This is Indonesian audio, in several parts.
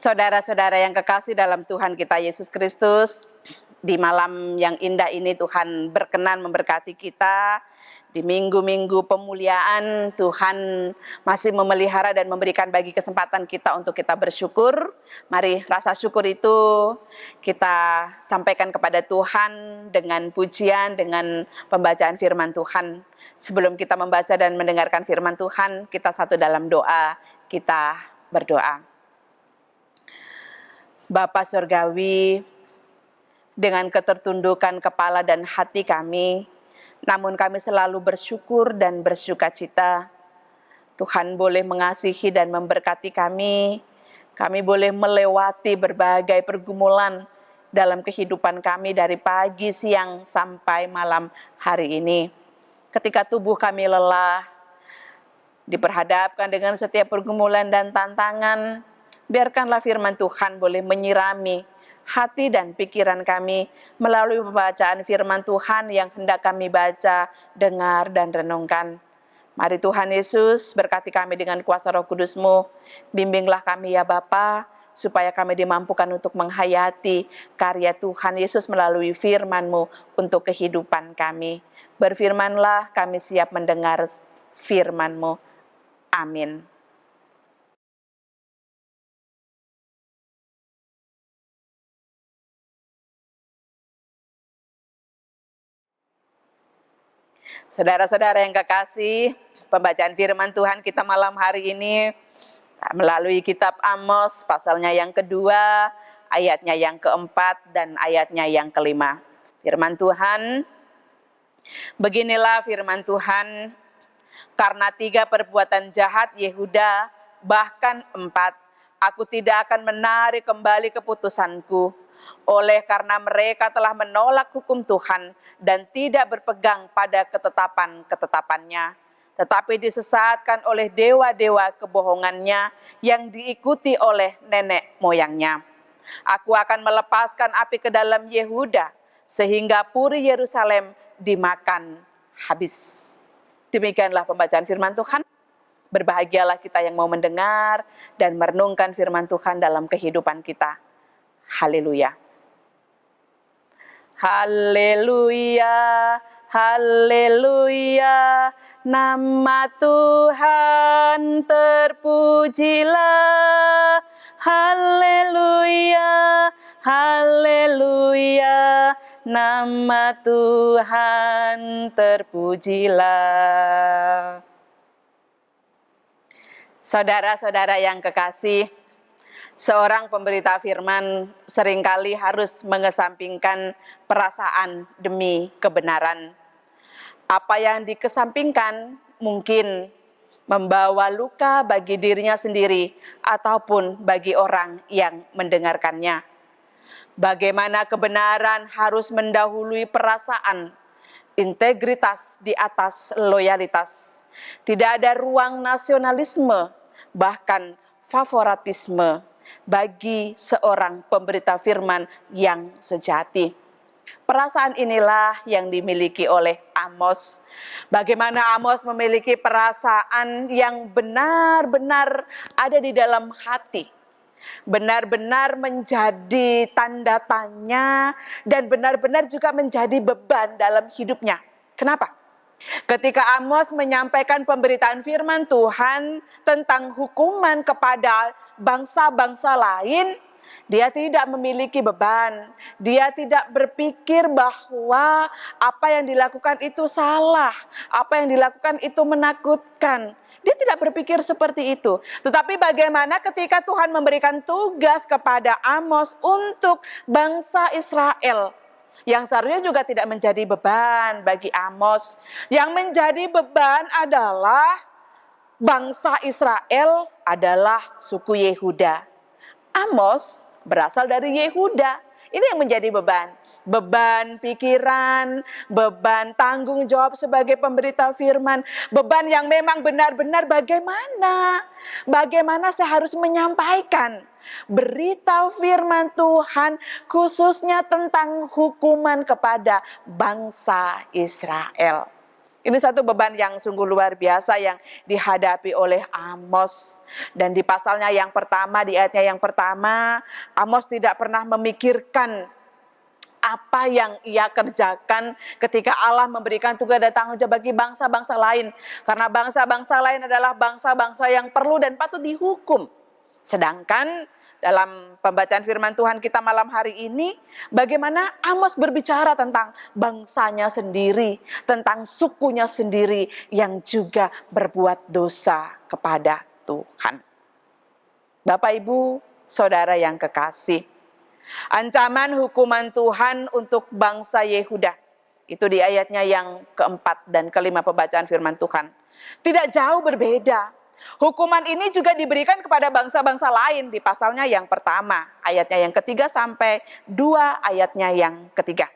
Saudara-saudara yang kekasih dalam Tuhan kita Yesus Kristus, di malam yang indah ini Tuhan berkenan memberkati kita. Di minggu-minggu pemuliaan Tuhan masih memelihara dan memberikan bagi kesempatan kita untuk kita bersyukur. Mari rasa syukur itu kita sampaikan kepada Tuhan dengan pujian, dengan pembacaan firman Tuhan. Sebelum kita membaca dan mendengarkan firman Tuhan, kita satu dalam doa, kita berdoa. Bapa Surgawi, dengan ketertundukan kepala dan hati kami, namun kami selalu bersyukur dan bersuka cita. Tuhan boleh mengasihi dan memberkati kami. Kami boleh melewati berbagai pergumulan dalam kehidupan kami dari pagi, siang, sampai malam hari ini. Ketika tubuh kami lelah, diperhadapkan dengan setiap pergumulan dan tantangan, biarkanlah firman Tuhan boleh menyirami hati dan pikiran kami melalui pembacaan firman Tuhan yang hendak kami baca, dengar, dan renungkan. Mari Tuhan Yesus berkati kami dengan kuasa Roh Kudus-Mu. Bimbinglah kami ya Bapa, supaya kami dimampukan untuk menghayati karya Tuhan Yesus melalui firman-Mu untuk kehidupan kami. Berfirmanlah, kami siap mendengar firman-Mu. Amin. Saudara-saudara yang kekasih, pembacaan firman Tuhan kita malam hari ini melalui kitab Amos, pasalnya yang kedua, ayatnya yang keempat, dan ayatnya yang kelima. Firman Tuhan, beginilah firman Tuhan, karena 3 perbuatan jahat Yehuda, bahkan 4, aku tidak akan menarik kembali keputusanku. Oleh karena mereka telah menolak hukum Tuhan dan tidak berpegang pada ketetapan-ketetapannya, tetapi disesatkan oleh dewa-dewa kebohongannya yang diikuti oleh nenek moyangnya. Aku akan melepaskan api ke dalam Yehuda, sehingga puri Yerusalem dimakan habis. Demikianlah pembacaan firman Tuhan. Berbahagialah kita yang mau mendengar dan merenungkan firman Tuhan dalam kehidupan kita. Haleluya. Haleluya, haleluya, nama Tuhan terpujilah. Haleluya, haleluya, nama Tuhan terpujilah. Saudara-saudara yang kekasih, seorang pemberita firman seringkali harus mengesampingkan perasaan demi kebenaran. Apa yang dikesampingkan mungkin membawa luka bagi dirinya sendiri ataupun bagi orang yang mendengarkannya. Bagaimana kebenaran harus mendahului perasaan, integritas di atas loyalitas. Tidak ada ruang nasionalisme, bahkan favoritisme bagi seorang pemberita firman yang sejati. Perasaan inilah yang dimiliki oleh Amos. Bagaimana Amos memiliki perasaan yang benar-benar ada di dalam hati, benar-benar menjadi tanda tanya dan benar-benar juga menjadi beban dalam hidupnya. Kenapa? Ketika Amos menyampaikan pemberitaan firman Tuhan tentang hukuman kepada bangsa-bangsa lain, dia tidak memiliki beban. Dia tidak berpikir bahwa apa yang dilakukan itu salah, apa yang dilakukan itu menakutkan. Dia tidak berpikir seperti itu. Tetapi bagaimana ketika Tuhan memberikan tugas kepada Amos untuk bangsa Israel, yang seharusnya juga tidak menjadi beban bagi Amos. Yang menjadi beban adalah bangsa Israel adalah suku Yehuda. Amos berasal dari Yehuda. Ini yang menjadi beban. Beban pikiran, beban tanggung jawab sebagai pemberita firman. Beban yang memang benar-benar bagaimana saya harus menyampaikan berita firman Tuhan khususnya tentang hukuman kepada bangsa Israel. Ini satu beban yang sungguh luar biasa yang dihadapi oleh Amos. Dan di pasalnya yang pertama, di ayatnya yang pertama, Amos tidak pernah memikirkan apa yang ia kerjakan ketika Allah memberikan tugas dan tanggung jawab bagi bangsa-bangsa lain. Karena bangsa-bangsa lain adalah bangsa-bangsa yang perlu dan patut dihukum. Sedangkan dalam pembacaan firman Tuhan kita malam hari ini, bagaimana Amos berbicara tentang bangsanya sendiri, tentang sukunya sendiri yang juga berbuat dosa kepada Tuhan. Bapak, Ibu, Saudara yang kekasih, ancaman hukuman Tuhan untuk bangsa Yehuda, itu di ayatnya yang keempat dan kelima pembacaan firman Tuhan, tidak jauh berbeda. Hukuman ini juga diberikan kepada bangsa-bangsa lain di pasalnya yang pertama, ayatnya yang ketiga sampai 2 ayatnya yang ketiga.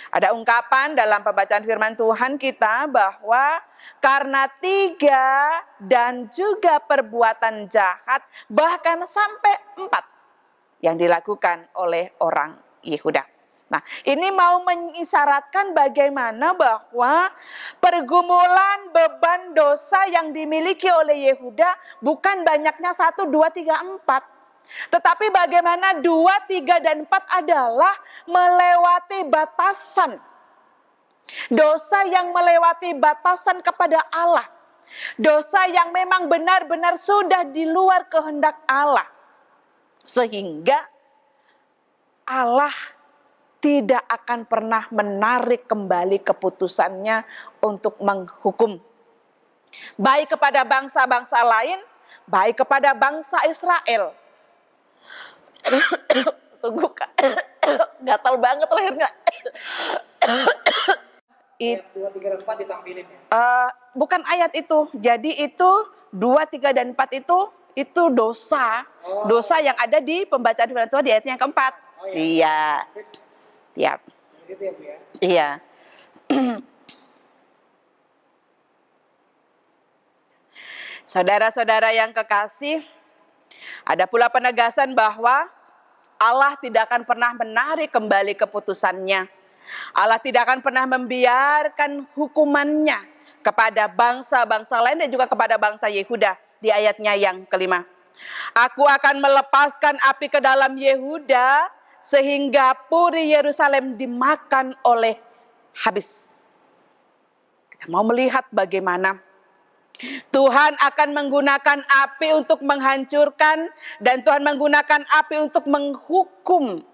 Ada ungkapan dalam pembacaan firman Tuhan kita bahwa karena 3 dan juga perbuatan jahat, bahkan sampai 4 yang dilakukan oleh orang Yehuda. Nah, ini mau mengisyaratkan bagaimana bahwa pergumulan beban dosa yang dimiliki oleh Yehuda bukan banyaknya 1, 2, 3, 4. Tetapi bagaimana 2, 3, dan 4 adalah melewati batasan. Dosa yang melewati batasan kepada Allah. Dosa yang memang benar-benar sudah di luar kehendak Allah. Sehingga Allah tidak akan pernah menarik kembali keputusannya untuk menghukum. Baik kepada bangsa-bangsa lain, baik kepada bangsa Israel. Tunggu Kak, gatal banget lahirnya. Ayat 2, 3, dan 4 ditampilin ya? Bukan ayat itu, jadi itu 2, 3, dan 4 itu dosa. Dosa yang ada di pembacaan firman Tuhan di ayat yang keempat. Iya. Siap. Itu ya Bu ya? Iya. Saudara-saudara yang kekasih, ada pula penegasan bahwa Allah tidak akan pernah menarik kembali keputusannya. Allah tidak akan pernah membiarkan hukumannya kepada bangsa-bangsa lain dan juga kepada bangsa Yehuda di ayatnya yang kelima. Aku akan melepaskan api ke dalam Yehuda sehingga puri Yerusalem dimakan oleh habis. Kita mau melihat bagaimana Tuhan akan menggunakan api untuk menghancurkan, dan Tuhan menggunakan api untuk menghukum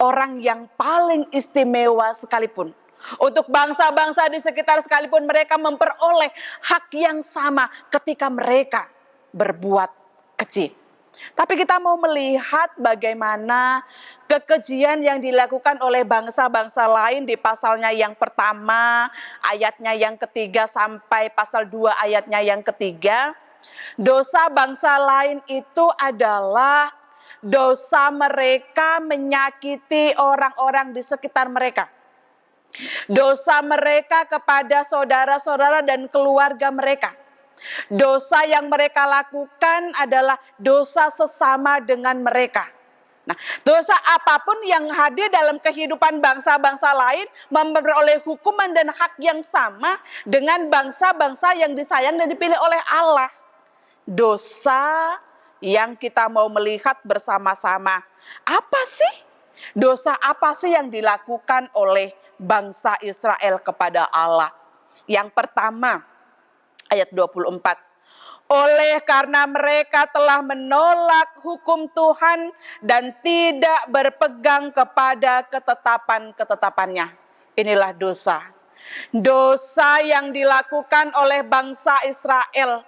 orang yang paling istimewa sekalipun. Untuk bangsa-bangsa di sekitar sekalipun mereka memperoleh hak yang sama ketika mereka berbuat keji. Tapi kita mau melihat bagaimana kekejian yang dilakukan oleh bangsa-bangsa lain di pasalnya yang pertama, ayatnya yang ketiga sampai pasal 2 ayatnya yang ketiga. Dosa bangsa lain itu adalah dosa mereka menyakiti orang-orang di sekitar mereka. Dosa mereka kepada saudara-saudara dan keluarga mereka. Dosa yang mereka lakukan adalah dosa sesama dengan mereka. Nah, dosa apapun yang hadir dalam kehidupan bangsa-bangsa lain memperoleh hukuman dan hak yang sama dengan bangsa-bangsa yang disayang dan dipilih oleh Allah. Dosa yang kita mau melihat bersama-sama. Apa sih? Dosa apa sih yang dilakukan oleh bangsa Israel kepada Allah? Yang pertama, ayat 24. Oleh karena mereka telah menolak hukum Tuhan dan tidak berpegang kepada ketetapan-ketetapannya. Inilah dosa. Dosa yang dilakukan oleh bangsa Israel.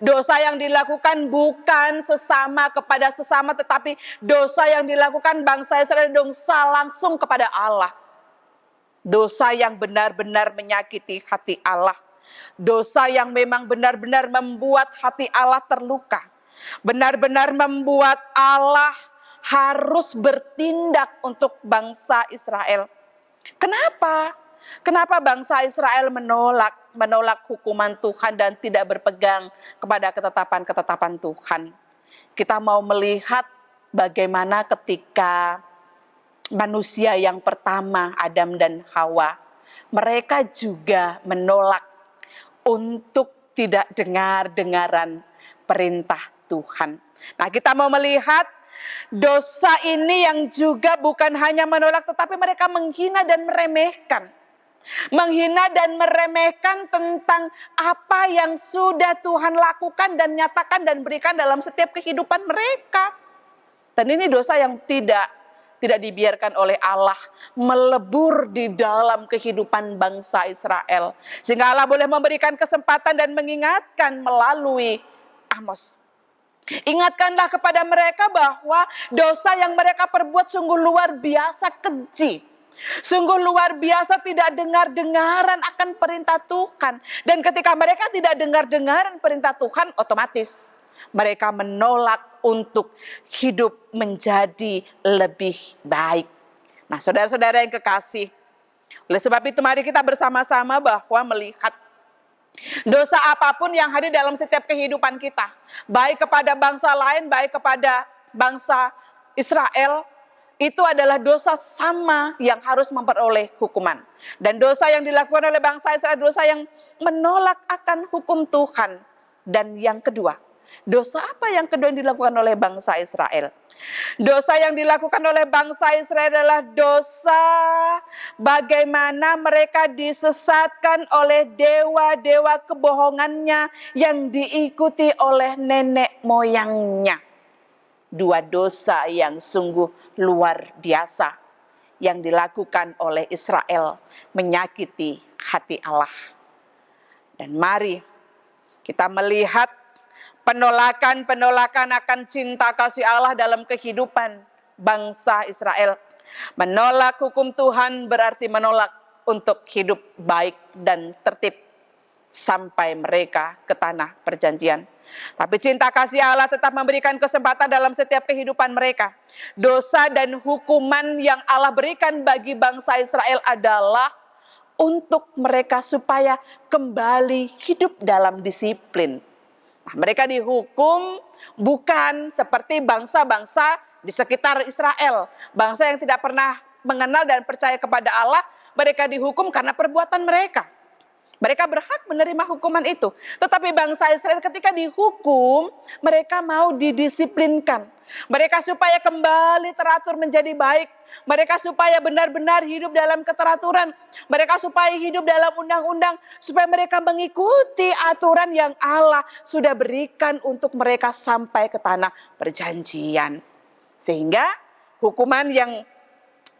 Dosa yang dilakukan bukan sesama kepada sesama, tetapi dosa yang dilakukan bangsa Israel dosa langsung kepada Allah. Dosa yang benar-benar menyakiti hati Allah. Dosa yang memang benar-benar membuat hati Allah terluka. Benar-benar membuat Allah harus bertindak untuk bangsa Israel. Kenapa? Kenapa bangsa Israel menolak hukuman Tuhan dan tidak berpegang kepada ketetapan-ketetapan Tuhan? Kita mau melihat bagaimana ketika manusia yang pertama, Adam dan Hawa, mereka juga menolak untuk tidak dengar-dengaran perintah Tuhan. Nah, kita mau melihat dosa ini yang juga bukan hanya menolak, tetapi mereka menghina dan meremehkan. Menghina dan meremehkan tentang apa yang sudah Tuhan lakukan dan nyatakan dan berikan dalam setiap kehidupan mereka. Dan ini dosa yang tidak dibiarkan oleh Allah melebur di dalam kehidupan bangsa Israel. Sehingga Allah boleh memberikan kesempatan dan mengingatkan melalui Amos. Ingatkanlah kepada mereka bahwa dosa yang mereka perbuat sungguh luar biasa keji. Sungguh luar biasa tidak dengar-dengaran akan perintah Tuhan. Dan ketika mereka tidak dengar-dengaran perintah Tuhan, otomatis mereka menolak untuk hidup menjadi lebih baik. Nah, saudara-saudara yang kekasih, oleh sebab itu mari kita bersama-sama bahwa melihat dosa apapun yang hadir dalam setiap kehidupan kita, baik kepada bangsa lain, baik kepada bangsa Israel, itu adalah dosa sama yang harus memperoleh hukuman. Dan dosa yang dilakukan oleh bangsa Israel, dosa yang menolak akan hukum Tuhan. Dan yang kedua, dosa apa yang kedua yang dilakukan oleh bangsa Israel? Dosa yang dilakukan oleh bangsa Israel adalah dosa bagaimana mereka disesatkan oleh dewa-dewa kebohongannya yang diikuti oleh nenek moyangnya. Dua dosa yang sungguh luar biasa yang dilakukan oleh Israel menyakiti hati Allah. Dan mari kita melihat penolakan akan cinta kasih Allah dalam kehidupan bangsa Israel. Menolak hukum Tuhan berarti menolak untuk hidup baik dan tertib sampai mereka ke tanah perjanjian. Tapi cinta kasih Allah tetap memberikan kesempatan dalam setiap kehidupan mereka. Dosa dan hukuman yang Allah berikan bagi bangsa Israel adalah untuk mereka supaya kembali hidup dalam disiplin. Nah, mereka dihukum bukan seperti bangsa-bangsa di sekitar Israel. Bangsa yang tidak pernah mengenal dan percaya kepada Allah, mereka dihukum karena perbuatan mereka. Mereka berhak menerima hukuman itu. Tetapi bangsa Israel ketika dihukum, mereka mau didisiplinkan. Mereka supaya kembali teratur menjadi baik. Mereka supaya benar-benar hidup dalam keteraturan. Mereka supaya hidup dalam undang-undang. Supaya mereka mengikuti aturan yang Allah sudah berikan untuk mereka sampai ke tanah perjanjian. Sehingga hukuman yang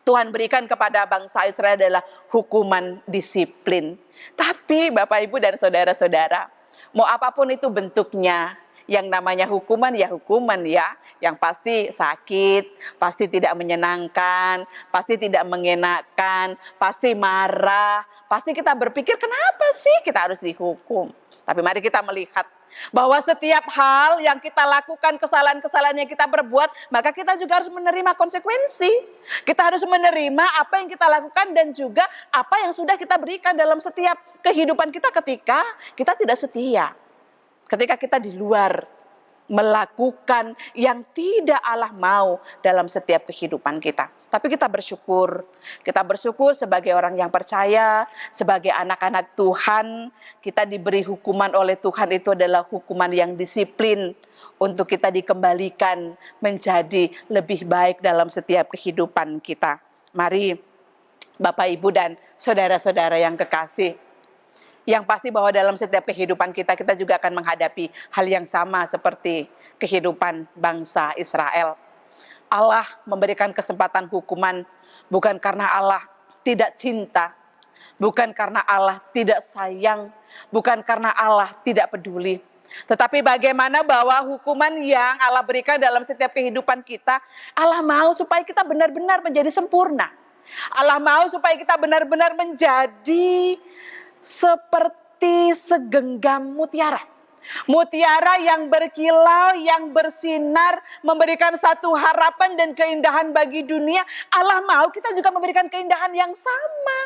Tuhan berikan kepada bangsa Israel adalah hukuman disiplin. Tapi Bapak Ibu dan saudara-saudara, mau apapun itu bentuknya, yang namanya hukuman ya, yang pasti sakit, pasti tidak menyenangkan, pasti tidak mengenakan, pasti marah, pasti kita berpikir kenapa sih kita harus dihukum. Tapi mari kita melihat bahwa setiap hal yang kita lakukan, kesalahan-kesalahan yang kita berbuat, maka kita juga harus menerima konsekuensi. Kita harus menerima apa yang kita lakukan dan juga apa yang sudah kita berikan dalam setiap kehidupan kita ketika kita tidak setia. Ketika kita di luar melakukan yang tidak Allah mau dalam setiap kehidupan kita. Tapi kita bersyukur sebagai orang yang percaya, sebagai anak-anak Tuhan, kita diberi hukuman oleh Tuhan itu adalah hukuman yang disiplin untuk kita dikembalikan menjadi lebih baik dalam setiap kehidupan kita. Mari Bapak, Ibu, dan saudara-saudara yang kekasih, yang pasti bahwa dalam setiap kehidupan kita juga akan menghadapi hal yang sama seperti kehidupan bangsa Israel. Allah memberikan kesempatan hukuman bukan karena Allah tidak cinta, bukan karena Allah tidak sayang, bukan karena Allah tidak peduli. Tetapi bagaimana bahwa hukuman yang Allah berikan dalam setiap kehidupan kita, Allah mau supaya kita benar-benar menjadi sempurna. Allah mau supaya kita benar-benar menjadi seperti segenggam mutiara. Mutiara yang berkilau, yang bersinar, memberikan satu harapan dan keindahan bagi dunia. Allah mau kita juga memberikan keindahan yang sama.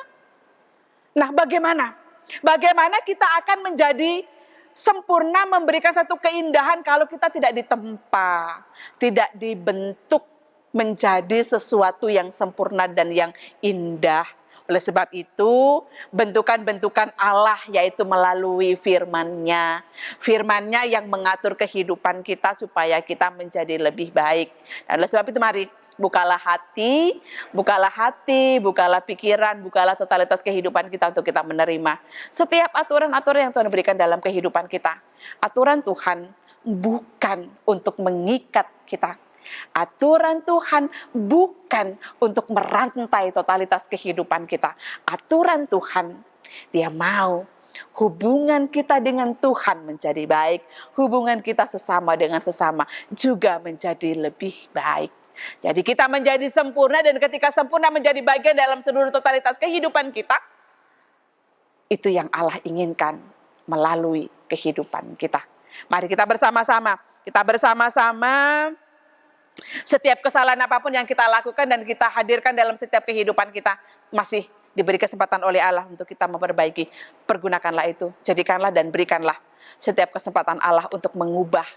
Nah, bagaimana? Bagaimana kita akan menjadi sempurna memberikan satu keindahan kalau kita tidak ditempa, tidak dibentuk menjadi sesuatu yang sempurna dan yang indah. Oleh sebab itu, bentukan-bentukan Allah yaitu melalui firman-Nya. Firman-Nya yang mengatur kehidupan kita supaya kita menjadi lebih baik. Dan oleh sebab itu mari, bukalah hati, bukalah pikiran, bukalah totalitas kehidupan kita untuk kita menerima setiap aturan-aturan yang Tuhan berikan dalam kehidupan kita. Aturan Tuhan bukan untuk mengikat kita. Aturan Tuhan bukan untuk merantai totalitas kehidupan kita. Aturan Tuhan, Dia mau hubungan kita dengan Tuhan menjadi baik, hubungan kita sesama dengan sesama juga menjadi lebih baik. Jadi kita menjadi sempurna, dan ketika sempurna menjadi bagian dalam seluruh totalitas kehidupan kita, itu yang Allah inginkan melalui kehidupan kita. Mari kita bersama-sama, setiap kesalahan apapun yang kita lakukan dan kita hadirkan dalam setiap kehidupan kita, masih diberi kesempatan oleh Allah untuk kita memperbaiki. Pergunakanlah itu, jadikanlah dan berikanlah setiap kesempatan Allah untuk mengubah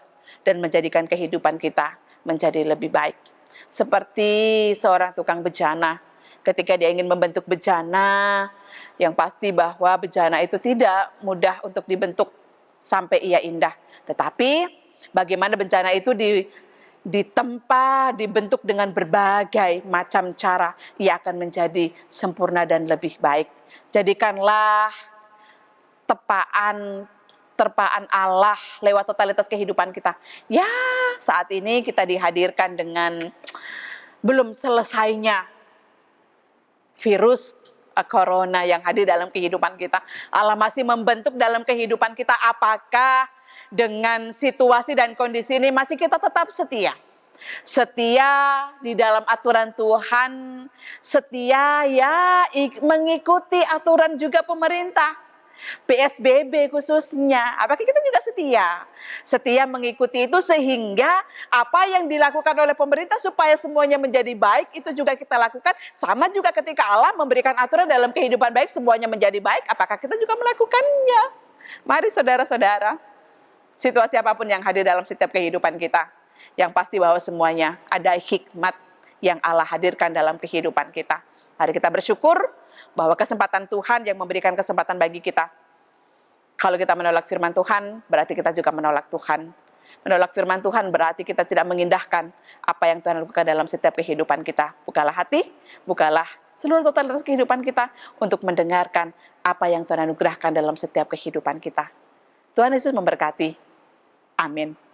dan menjadikan kehidupan kita menjadi lebih baik. Seperti seorang tukang bejana, ketika dia ingin membentuk bejana, yang pasti bahwa bejana itu tidak mudah untuk dibentuk sampai ia indah. Tetapi bagaimana bejana itu ditempa, dibentuk dengan berbagai macam cara, ia akan menjadi sempurna dan lebih baik. Jadikanlah terpaan Allah lewat totalitas kehidupan kita. Ya, saat ini kita dihadirkan dengan belum selesainya virus corona yang hadir dalam kehidupan kita. Allah masih membentuk dalam kehidupan kita. Apakah dengan situasi dan kondisi ini masih kita tetap setia? Setia di dalam aturan Tuhan, setia mengikuti aturan juga pemerintah. PSBB khususnya, apakah kita juga setia mengikuti itu, sehingga apa yang dilakukan oleh pemerintah supaya semuanya menjadi baik itu juga kita lakukan. Sama juga ketika Allah memberikan aturan dalam kehidupan baik, semuanya menjadi baik, apakah kita juga melakukannya? Mari saudara-saudara, situasi apapun yang hadir dalam setiap kehidupan kita, yang pasti bahwa semuanya ada hikmat yang Allah hadirkan dalam kehidupan kita. Mari kita bersyukur bahwa kesempatan Tuhan yang memberikan kesempatan bagi kita. Kalau kita menolak firman Tuhan, berarti kita juga menolak Tuhan. Menolak firman Tuhan berarti kita tidak mengindahkan apa yang Tuhan lakukan dalam setiap kehidupan kita. Bukalah hati, bukalah seluruh totalitas kehidupan kita untuk mendengarkan apa yang Tuhan anugerahkan dalam setiap kehidupan kita. Tuhan Yesus memberkati. Amin.